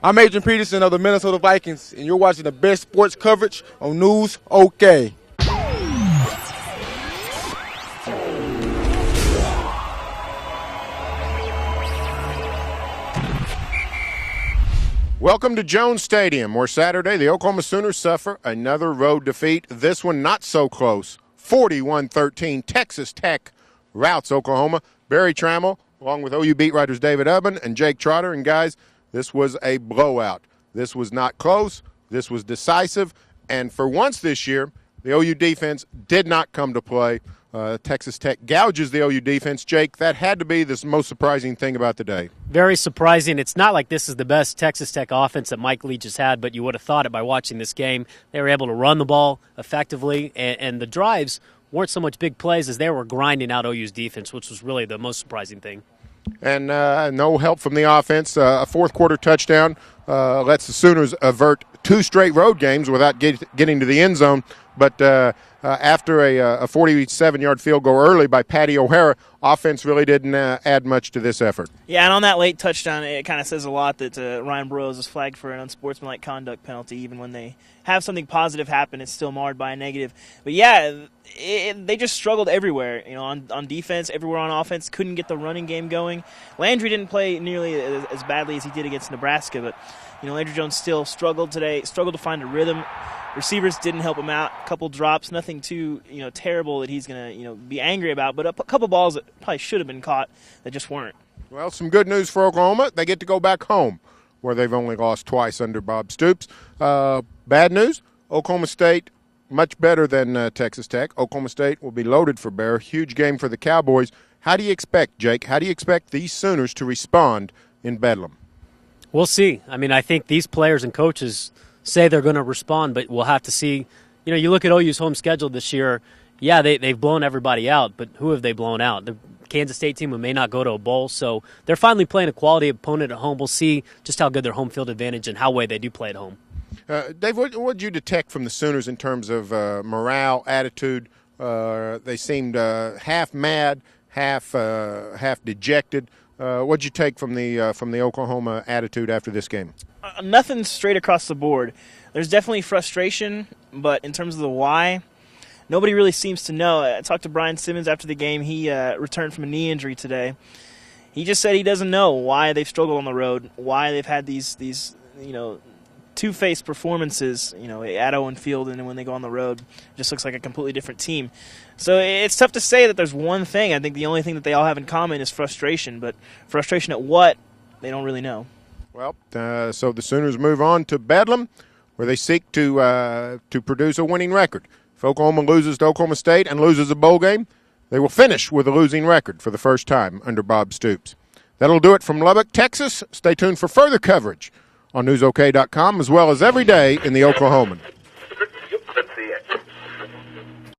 I'm Adrian Peterson of the Minnesota Vikings, and you're watching the best sports coverage on News OK. Welcome to Jones Stadium, where Saturday the Oklahoma Sooners suffer another road defeat. This one not so close. 41-13, Texas Tech routs Oklahoma. Barry Tramel, along with OU beat writers David Ubben and Jake Trotter. And guys, this was a blowout. This was not close. This was decisive. And for once this year, the OU defense did not come to play. Texas Tech gouges the OU defense. Jake, that had to be the most surprising thing about the day. Very surprising. It's not like this is the best Texas Tech offense that Mike Leach has had, but you would have thought it by watching this game. They were able to run the ball effectively, and the drives weren't so much big plays as they were grinding out OU's defense, which was really the most surprising thing. And no help from the offense. A fourth-quarter touchdown lets the Sooners avert two straight road games without getting to the end zone. But after a 47-yard field goal early by Patty O'Hara, offense really didn't add much to this effort. Yeah, and on that late touchdown, it kind of says a lot that Ryan Burroughs is flagged for an unsportsmanlike conduct penalty. Even when they have something positive happen, it's still marred by a negative. But yeah, they just struggled everywhere. You know, on defense, everywhere on offense, couldn't get the running game going. Landry didn't play nearly as badly as he did against Nebraska, but Landry Jones still struggled today. Struggled to find a rhythm. Receivers didn't help him out. A couple drops, nothing too terrible that he's gonna be angry about. But a couple balls that probably should have been caught that just weren't. Well, some good news for Oklahoma. They get to go back home, where they've only lost twice under Bob Stoops. Bad news: Oklahoma State much better than Texas Tech. Oklahoma State will be loaded for bear. Huge game for the Cowboys. How do you expect, Jake? How do you expect these Sooners to respond in Bedlam? We'll see. I mean, I think these players and coaches say they're going to respond, but we'll have to see. You look at OU's home schedule this year. Yeah, they've blown everybody out, but who have they blown out? The Kansas State team who may not go to a bowl, so they're finally playing a quality opponent at home. We'll see just how good their home field advantage and how well they do play at home. Dave, what did you detect from the Sooners in terms of morale, attitude? They seemed half mad, half dejected. What'd you take from the Oklahoma attitude after this game? Nothing straight across the board. There's definitely frustration, but in terms of the why, nobody really seems to know. I talked to Brian Simmons after the game. He returned from a knee injury today. He just said he doesn't know why they've struggled on the road, why they've had these two-faced performances, at Owen Field, and then when they go on the road, it just looks like a completely different team. So it's tough to say that there's one thing. I think the only thing that they all have in common is frustration, but frustration at what, they don't really know. Well, so the Sooners move on to Bedlam, where they seek to produce a winning record. If Oklahoma loses to Oklahoma State and loses a bowl game, they will finish with a losing record for the first time under Bob Stoops. That'll do it from Lubbock, Texas. Stay tuned for further coverage on NewsOK.com, as well as every day in the Oklahoman.